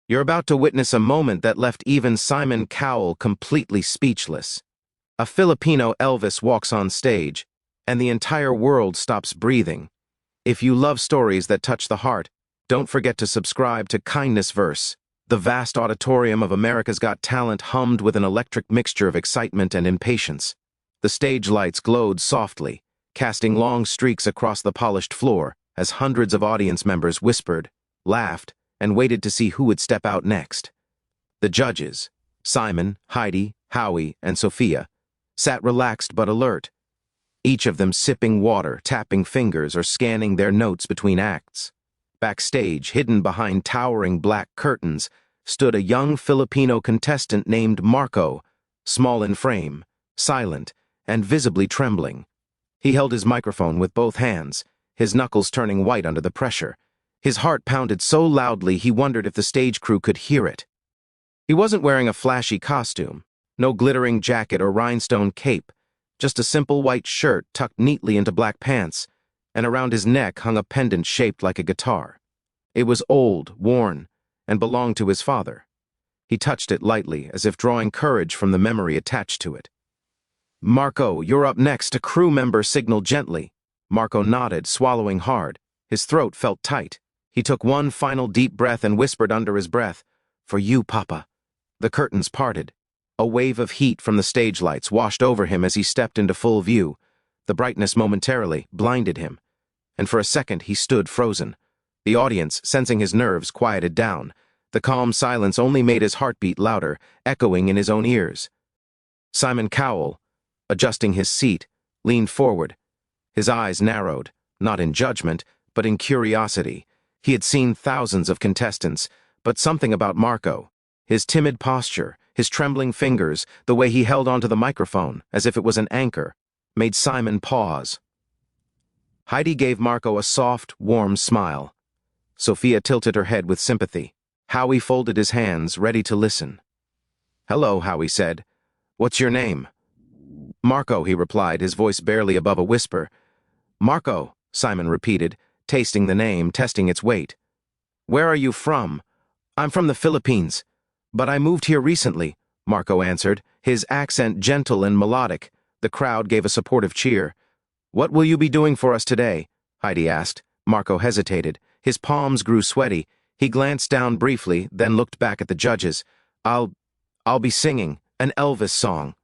You're about to witness a moment that left even Simon Cowell completely speechless. A Filipino Elvis walks on stage, and the entire world stops breathing. If you love stories that touch the heart, don't forget to subscribe to Kindness Verse. The vast auditorium of America's Got Talent hummed with an electric mixture of excitement and impatience. The stage lights glowed softly, casting long streaks across the polished floor as hundreds of audience members whispered, laughed, and waited to see who would step out next. The judges, Simon, Heidi, Howie, and Sophia, sat relaxed but alert, each of them sipping water, tapping fingers, or scanning their notes between acts. Backstage, hidden behind towering black curtains, stood a young Filipino contestant named Marco, small in frame, silent, and visibly trembling. He held his microphone with both hands, his knuckles turning white under the pressure. His heart pounded so loudly he wondered if the stage crew could hear it. He wasn't wearing a flashy costume, no glittering jacket or rhinestone cape, just a simple white shirt tucked neatly into black pants, and around his neck hung a pendant shaped like a guitar. It was old, worn, and belonged to his father. He touched it lightly, as if drawing courage from the memory attached to it. "Marco, you're up next," a crew member signaled gently. Marco nodded, swallowing hard. His throat felt tight. He took one final deep breath and whispered under his breath, "For you, Papa." The curtains parted. A wave of heat from the stage lights washed over him as he stepped into full view. The brightness momentarily blinded him, and for a second he stood frozen. The audience, sensing his nerves, quieted down. The calm silence only made his heartbeat louder, echoing in his own ears. Simon Cowell, adjusting his seat, leaned forward. His eyes narrowed, not in judgment, but in curiosity. He had seen thousands of contestants, but something about Marco, his timid posture, his trembling fingers, the way he held onto the microphone, as if it was an anchor, made Simon pause. Heidi gave Marco a soft, warm smile. Sophia tilted her head with sympathy. Howie folded his hands, ready to listen. "Hello," Howie said. "What's your name?" "Marco," he replied, his voice barely above a whisper. "Marco," Simon repeated, tasting the name, testing its weight. "Where are you from?" "I'm from the Philippines, but I moved here recently," Marco answered, his accent gentle and melodic. The crowd gave a supportive cheer. "What will you be doing for us today?" Heidi asked. Marco hesitated. His palms grew sweaty. He glanced down briefly, then looked back at the judges. I'll be singing an Elvis song."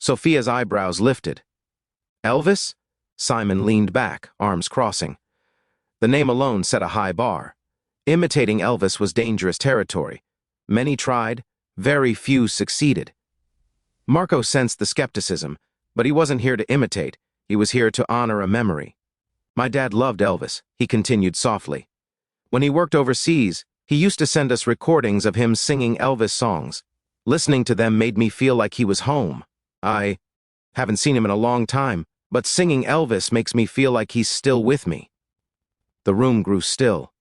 Sophia's eyebrows lifted. "Elvis?" Simon leaned back, arms crossing. The name alone set a high bar. Imitating Elvis was dangerous territory. Many tried, very few succeeded. Marco sensed the skepticism, but he wasn't here to imitate. He was here to honor a memory. "My dad loved Elvis," he continued softly. "When he worked overseas, he used to send us recordings of him singing Elvis songs. Listening to them made me feel like he was home. I haven't seen him in a long time, but singing Elvis makes me feel like he's still with me." The room grew still.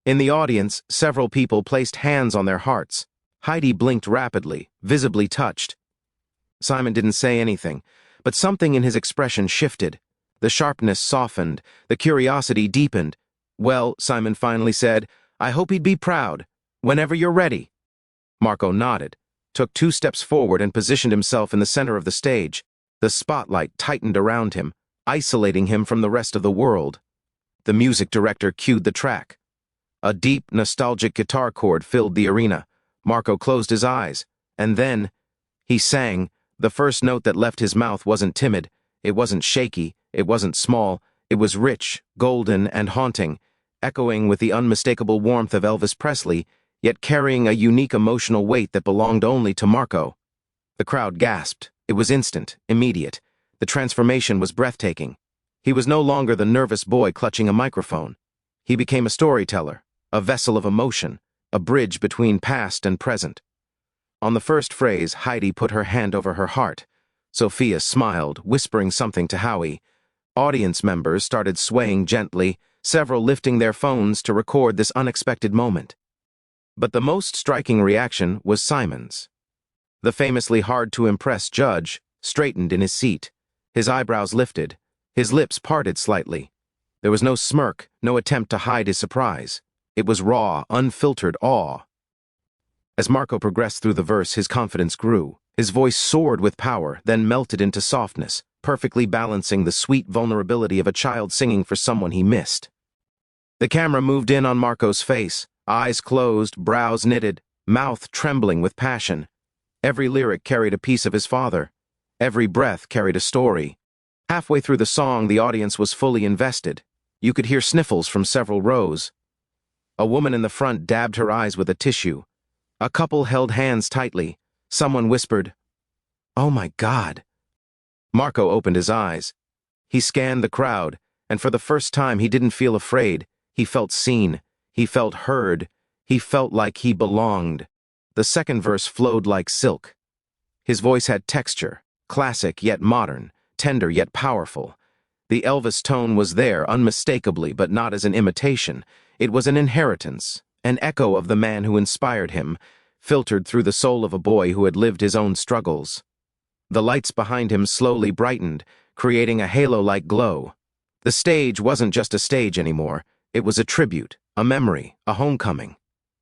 In the audience, several people placed hands on their hearts. Heidi blinked rapidly, visibly touched. Simon didn't say anything, but something in his expression shifted. The sharpness softened, the curiosity deepened. "Well," Simon finally said, "I hope he'd be proud. Whenever you're ready." Marco nodded, took 2 steps forward and positioned himself in the center of the stage. The spotlight tightened around him, isolating him from the rest of the world. The music director cued the track. A deep, nostalgic guitar chord filled the arena. Marco closed his eyes, and then he sang. The first note that left his mouth wasn't timid, it wasn't shaky, it wasn't small, it was rich, golden, and haunting, echoing with the unmistakable warmth of Elvis Presley, yet carrying a unique emotional weight that belonged only to Marco. The crowd gasped. It was instant, immediate. The transformation was breathtaking. He was no longer the nervous boy clutching a microphone. He became a storyteller, a vessel of emotion, a bridge between past and present. On the first phrase, Heidi put her hand over her heart. Sophia smiled, whispering something to Howie. Audience members started swaying gently, several lifting their phones to record this unexpected moment. But the most striking reaction was Simon's. The famously hard-to-impress judge straightened in his seat. His eyebrows lifted, his lips parted slightly. There was no smirk, no attempt to hide his surprise. It was raw, unfiltered awe. As Marco progressed through the verse, his confidence grew. His voice soared with power, then melted into softness, perfectly balancing the sweet vulnerability of a child singing for someone he missed. The camera moved in on Marco's face, eyes closed, brows knitted, mouth trembling with passion. Every lyric carried a piece of his father. Every breath carried a story. Halfway through the song, the audience was fully invested. You could hear sniffles from several rows. A woman in the front dabbed her eyes with a tissue. A couple held hands tightly. Someone whispered, "Oh my God." Marco opened his eyes. He scanned the crowd, and for the first time he didn't feel afraid. He felt seen. He felt heard. He felt like he belonged. The second verse flowed like silk. His voice had texture, classic yet modern, tender yet powerful. The Elvis tone was there unmistakably, but not as an imitation. It was an inheritance, an echo of the man who inspired him, filtered through the soul of a boy who had lived his own struggles. The lights behind him slowly brightened, creating a halo-like glow. The stage wasn't just a stage anymore. It was a tribute, a memory, a homecoming.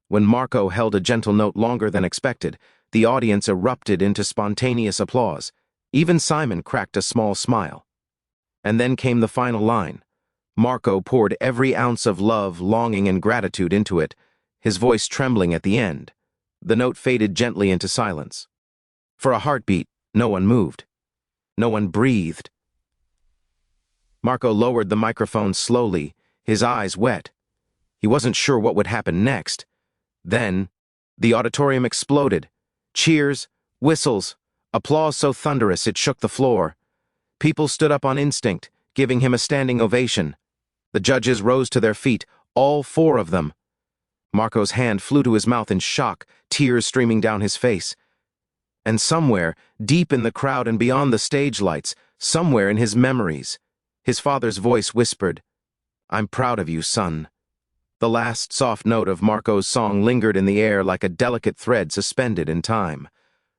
When Marco held a gentle note longer than expected, the audience erupted into spontaneous applause. Even Simon cracked a small smile. And then came the final line. Marco poured every ounce of love, longing, and gratitude into it, his voice trembling at the end. The note faded gently into silence. For a heartbeat, no one moved. No one breathed. Marco lowered the microphone slowly, his eyes wet. He wasn't sure what would happen next. Then, the auditorium exploded. Cheers, whistles, applause so thunderous it shook the floor. People stood up on instinct, giving him a standing ovation. The judges rose to their feet, all four of them. Marco's hand flew to his mouth in shock, tears streaming down his face. And somewhere, deep in the crowd and beyond the stage lights, somewhere in his memories, his father's voice whispered, "I'm proud of you, son." The last soft note of Marco's song lingered in the air like a delicate thread suspended in time.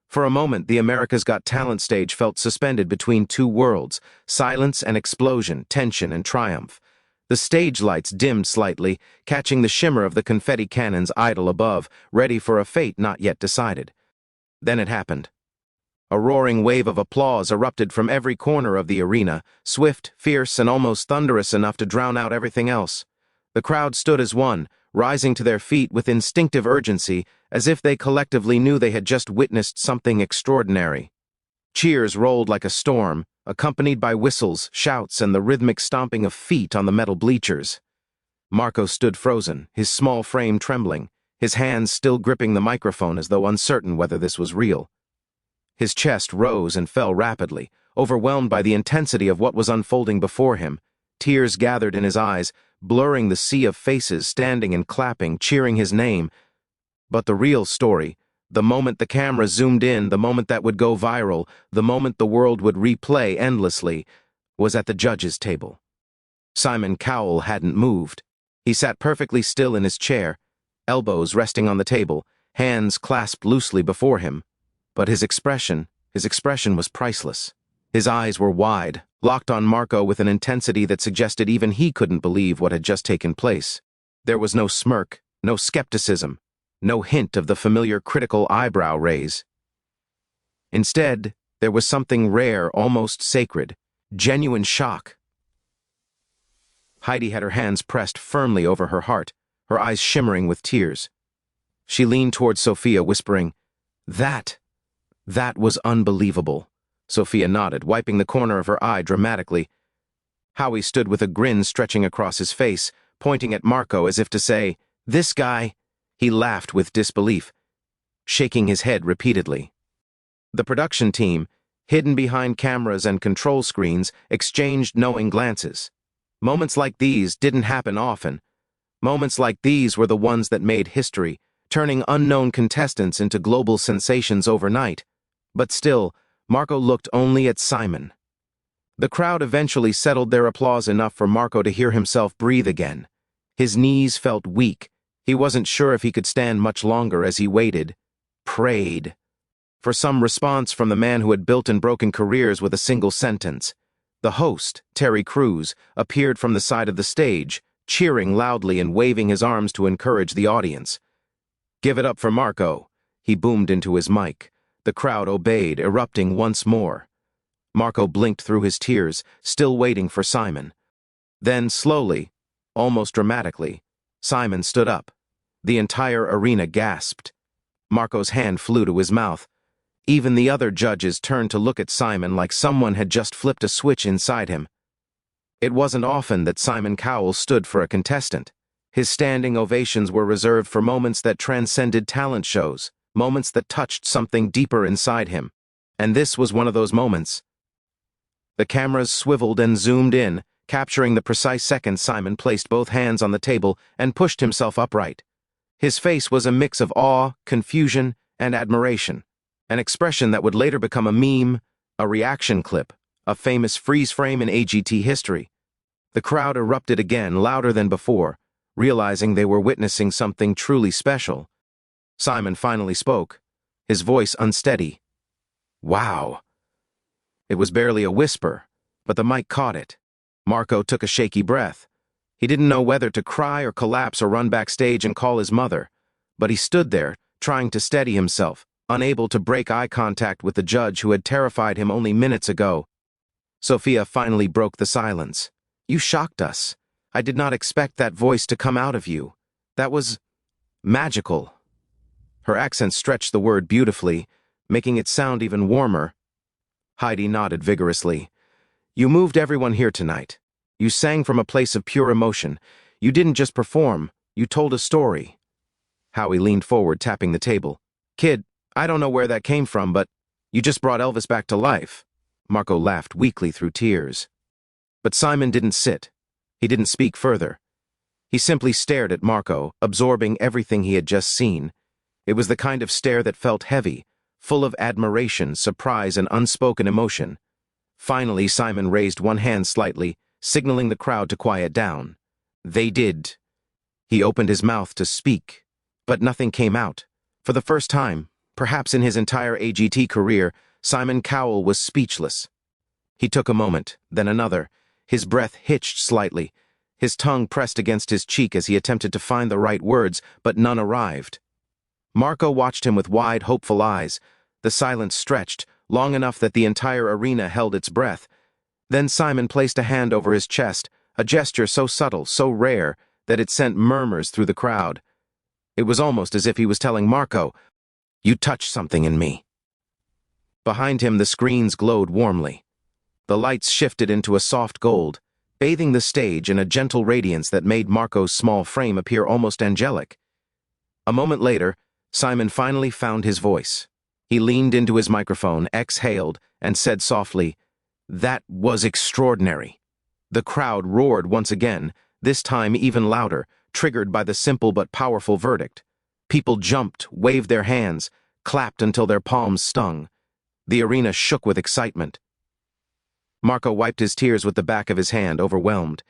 For a moment, the America's Got Talent stage felt suspended between two worlds, silence and explosion, tension and triumph. The stage lights dimmed slightly, catching the shimmer of the confetti cannons idle above, ready for a fate not yet decided. Then it happened. A roaring wave of applause erupted from every corner of the arena, swift, fierce, and almost thunderous enough to drown out everything else. The crowd stood as one, rising to their feet with instinctive urgency, as if they collectively knew they had just witnessed something extraordinary. Cheers rolled like a storm, accompanied by whistles, shouts, and the rhythmic stomping of feet on the metal bleachers. Marco stood frozen, his small frame trembling, his hands still gripping the microphone as though uncertain whether this was real. His chest rose and fell rapidly, overwhelmed by the intensity of what was unfolding before him. Tears gathered in his eyes, blurring the sea of faces standing and clapping, cheering his name. But the real story, the moment the camera zoomed in, the moment that would go viral, the moment the world would replay endlessly, was at the judges' table. Simon Cowell hadn't moved. He sat perfectly still in his chair, elbows resting on the table, hands clasped loosely before him. But his expression was priceless. His eyes were wide, locked on Marco with an intensity that suggested even he couldn't believe what had just taken place. There was no smirk, no skepticism, no hint of the familiar critical eyebrow raise. Instead, there was something rare, almost sacred, genuine shock. Heidi had her hands pressed firmly over her heart, her eyes shimmering with tears. She leaned towards Sophia, whispering, That was unbelievable." Sophia nodded, wiping the corner of her eye dramatically. Howie stood with a grin stretching across his face, pointing at Marco as if to say, "This guy." He laughed with disbelief, shaking his head repeatedly. The production team, hidden behind cameras and control screens, exchanged knowing glances. Moments like these didn't happen often. Moments like these were the ones that made history, turning unknown contestants into global sensations overnight. But still, Marco looked only at Simon. The crowd eventually settled their applause enough for Marco to hear himself breathe again. His knees felt weak. He wasn't sure if he could stand much longer as he waited, prayed, for some response from the man who had built and broken careers with a single sentence. The host, Terry Crews, appeared from the side of the stage, cheering loudly and waving his arms to encourage the audience. "Give it up for Marco. he boomed into his mic. The crowd obeyed, erupting once more. Marco blinked through his tears, still waiting for Simon. Then, slowly, almost dramatically, Simon stood up. The entire arena gasped. Marco's hand flew to his mouth. Even the other judges turned to look at Simon like someone had just flipped a switch inside him. It wasn't often that Simon Cowell stood for a contestant. His standing ovations were reserved for moments that transcended talent shows, moments that touched something deeper inside him. And this was one of those moments. The cameras swiveled and zoomed in, capturing the precise second Simon placed both hands on the table and pushed himself upright. His face was a mix of awe, confusion, and admiration, an expression that would later become a meme, a reaction clip, a famous freeze frame in AGT history. The crowd erupted again, louder than before, realizing they were witnessing something truly special. Simon finally spoke, his voice unsteady. "Wow." It was barely a whisper, but the mic caught it. Marco took a shaky breath. He didn't know whether to cry or collapse or run backstage and call his mother, but he stood there, trying to steady himself, unable to break eye contact with the judge who had terrified him only minutes ago. Sophia finally broke the silence. "You shocked us. I did not expect that voice to come out of you. That was magical." Her accent stretched the word beautifully, making it sound even warmer. Heidi nodded vigorously. "You moved everyone here tonight. You sang from a place of pure emotion. You didn't just perform, you told a story." Howie leaned forward, tapping the table. "Kid, I don't know where that came from, but you just brought Elvis back to life." Marco laughed weakly through tears. But Simon didn't sit. He didn't speak further. He simply stared at Marco, absorbing everything he had just seen. It was the kind of stare that felt heavy, full of admiration, surprise, and unspoken emotion. Finally, Simon raised one hand slightly, signaling the crowd to quiet down. They did. He opened his mouth to speak, but nothing came out. For the first time, perhaps in his entire AGT career, Simon Cowell was speechless. He took a moment, then another. His breath hitched slightly. His tongue pressed against his cheek as he attempted to find the right words, but none arrived. Marco watched him with wide, hopeful eyes. The silence stretched, long enough that the entire arena held its breath. Then Simon placed a hand over his chest, a gesture so subtle, so rare, that it sent murmurs through the crowd. It was almost as if he was telling Marco, "You touched something in me." Behind him, the screens glowed warmly. The lights shifted into a soft gold, bathing the stage in a gentle radiance that made Marco's small frame appear almost angelic. A moment later, Simon finally found his voice. He leaned into his microphone, exhaled, and said softly, "That was extraordinary." The crowd roared once again, this time even louder, triggered by the simple but powerful verdict. People jumped, waved their hands, clapped until their palms stung. The arena shook with excitement. Marco wiped his tears with the back of his hand, overwhelmed.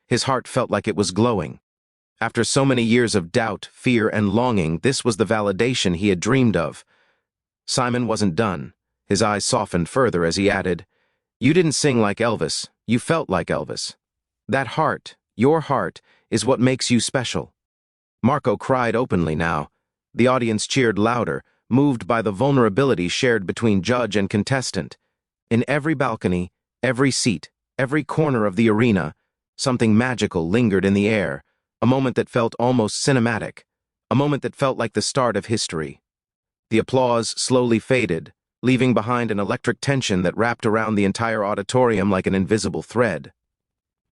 His heart felt like it was glowing. After so many years of doubt, fear, and longing, this was the validation he had dreamed of. Simon wasn't done. His eyes softened further as he added, "You didn't sing like Elvis, you felt like Elvis. That heart, your heart, is what makes you special." Marco cried openly now. The audience cheered louder, moved by the vulnerability shared between judge and contestant. In every balcony, every seat, every corner of the arena, something magical lingered in the air, a moment that felt almost cinematic, a moment that felt like the start of history. The applause slowly faded, leaving behind an electric tension that wrapped around the entire auditorium like an invisible thread.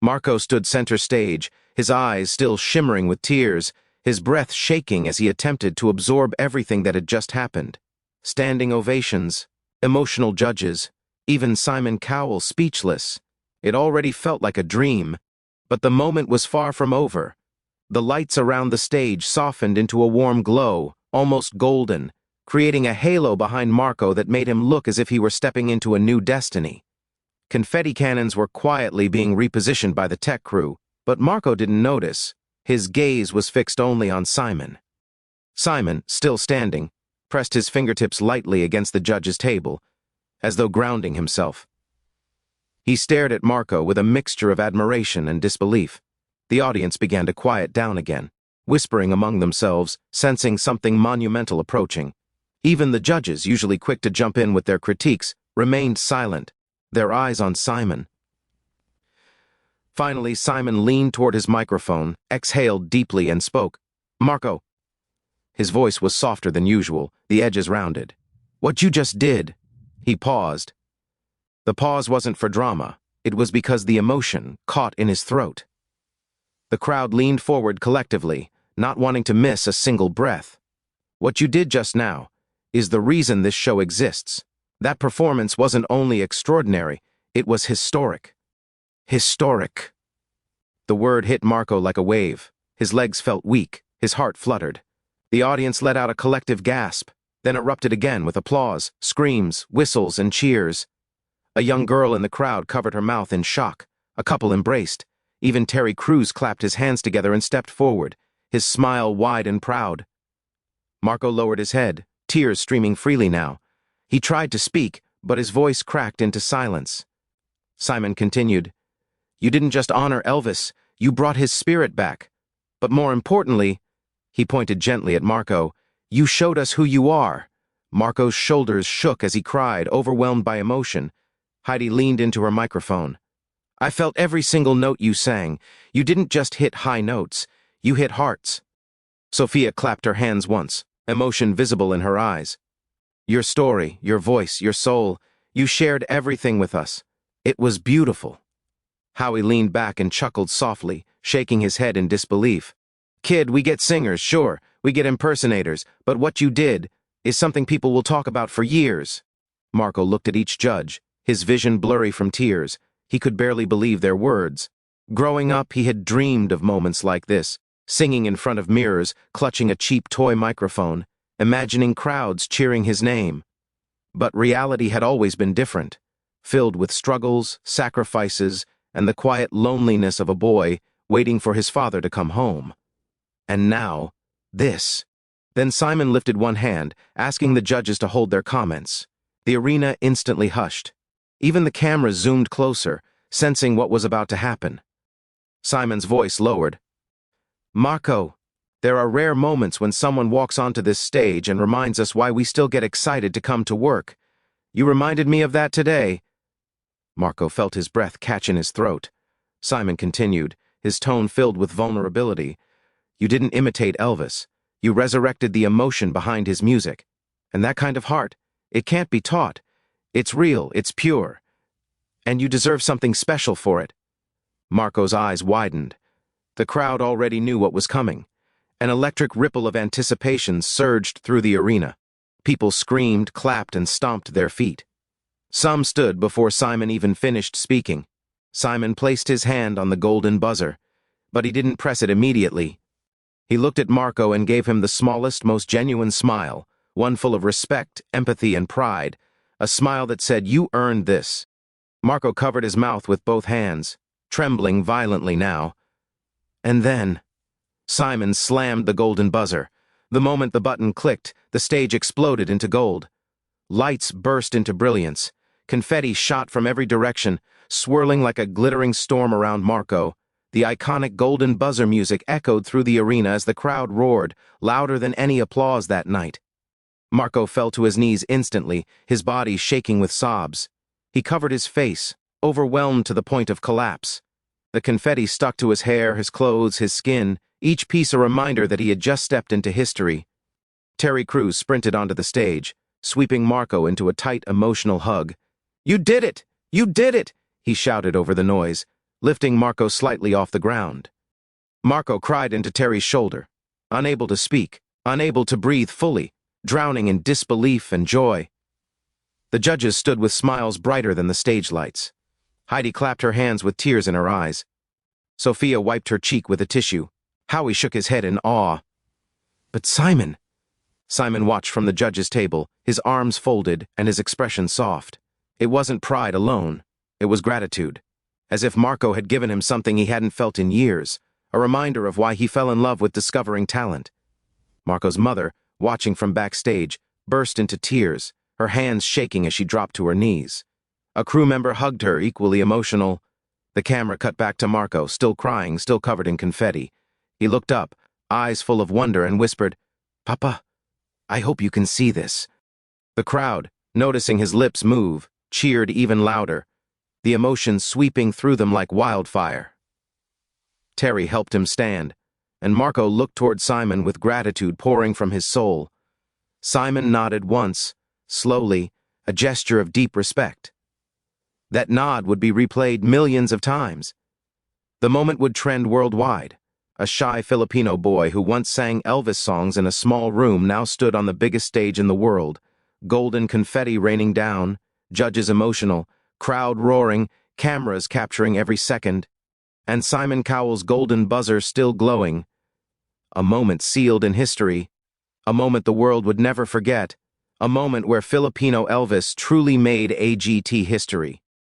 Marco stood center stage, his eyes still shimmering with tears, his breath shaking as he attempted to absorb everything that had just happened. Standing ovations, emotional judges, even Simon Cowell speechless. It already felt like a dream, but the moment was far from over. The lights around the stage softened into a warm glow, almost golden, creating a halo behind Marco that made him look as if he were stepping into a new destiny. Confetti cannons were quietly being repositioned by the tech crew, but Marco didn't notice. His gaze was fixed only on Simon. Simon, still standing, pressed his fingertips lightly against the judge's table, as though grounding himself. He stared at Marco with a mixture of admiration and disbelief. The audience began to quiet down again, whispering among themselves, sensing something monumental approaching. Even the judges, usually quick to jump in with their critiques, remained silent, their eyes on Simon. Finally, Simon leaned toward his microphone, exhaled deeply, and spoke. "Marco." His voice was softer than usual, the edges rounded. "What you just did." He paused. The pause wasn't for drama. It was because the emotion caught in his throat. The crowd leaned forward collectively, not wanting to miss a single breath. "What you did just now is the reason this show exists. That performance wasn't only extraordinary, it was historic." Historic. The word hit Marco like a wave. His legs felt weak, his heart fluttered. The audience let out a collective gasp, then erupted again with applause, screams, whistles, and cheers. A young girl in the crowd covered her mouth in shock. A couple embraced. Even Terry Crews clapped his hands together and stepped forward, his smile wide and proud. Marco lowered his head, tears streaming freely now. He tried to speak, but his voice cracked into silence. Simon continued, "You didn't just honor Elvis, you brought his spirit back. But more importantly," he pointed gently at Marco, "you showed us who you are." Marco's shoulders shook as he cried, overwhelmed by emotion. Heidi leaned into her microphone. "I felt every single note you sang. You didn't just hit high notes, you hit hearts." Sophia clapped her hands once, emotion visible in her eyes. "Your story, your voice, your soul, you shared everything with us. It was beautiful." Howie leaned back and chuckled softly, shaking his head in disbelief. "Kid, we get singers, sure, we get impersonators, but what you did is something people will talk about for years." Marco looked at each judge, his vision blurry from tears. He could barely believe their words. Growing up, he had dreamed of moments like this, singing in front of mirrors, clutching a cheap toy microphone, imagining crowds cheering his name. But reality had always been different, filled with struggles, sacrifices, and the quiet loneliness of a boy waiting for his father to come home. And now, this. Then Simon lifted one hand, asking the judges to hold their comments. The arena instantly hushed. Even the cameras zoomed closer, sensing what was about to happen. Simon's voice lowered. "Marco, there are rare moments when someone walks onto this stage and reminds us why we still get excited to come to work. You reminded me of that today." Marco felt his breath catch in his throat. Simon continued, his tone filled with vulnerability. "You didn't imitate Elvis. You resurrected the emotion behind his music. And that kind of heart, it can't be taught. It's real, it's pure. And you deserve something special for it." Marco's eyes widened. The crowd already knew what was coming. An electric ripple of anticipation surged through the arena. People screamed, clapped, and stomped their feet. Some stood before Simon even finished speaking. Simon placed his hand on the golden buzzer, but he didn't press it immediately. He looked at Marco and gave him the smallest, most genuine smile, one full of respect, empathy, and pride, a smile that said, "You earned this." Marco covered his mouth with both hands, trembling violently now. And then, Simon slammed the golden buzzer. The moment the button clicked, the stage exploded into gold. Lights burst into brilliance. Confetti shot from every direction, swirling like a glittering storm around Marco. The iconic golden buzzer music echoed through the arena as the crowd roared, louder than any applause that night. Marco fell to his knees instantly, his body shaking with sobs. He covered his face, overwhelmed to the point of collapse. The confetti stuck to his hair, his clothes, his skin, each piece a reminder that he had just stepped into history. Terry Crews sprinted onto the stage, sweeping Marco into a tight, emotional hug. "You did it! You did it!" he shouted over the noise, lifting Marco slightly off the ground. Marco cried into Terry's shoulder, unable to speak, unable to breathe fully, drowning in disbelief and joy. The judges stood with smiles brighter than the stage lights. Heidi clapped her hands with tears in her eyes. Sophia wiped her cheek with a tissue. Howie shook his head in awe. "But Simon..." Simon watched from the judges' table, his arms folded and his expression soft. It wasn't pride alone, it was gratitude. As if Marco had given him something he hadn't felt in years, a reminder of why he fell in love with discovering talent. Marco's mother, watching from backstage, burst into tears, her hands shaking as she dropped to her knees. A crew member hugged her, equally emotional. The camera cut back to Marco, still crying, still covered in confetti. He looked up, eyes full of wonder, and whispered, "Papa, I hope you can see this." The crowd, noticing his lips move, cheered even louder, the emotion sweeping through them like wildfire. Terry helped him stand, and Marco looked toward Simon with gratitude pouring from his soul. Simon nodded once, slowly, a gesture of deep respect. That nod would be replayed millions of times. The moment would trend worldwide. A shy Filipino boy who once sang Elvis songs in a small room now stood on the biggest stage in the world, golden confetti raining down, judges emotional, crowd roaring, cameras capturing every second, and Simon Cowell's golden buzzer still glowing. A moment sealed in history, a moment the world would never forget, a moment where Filipino Elvis truly made AGT history.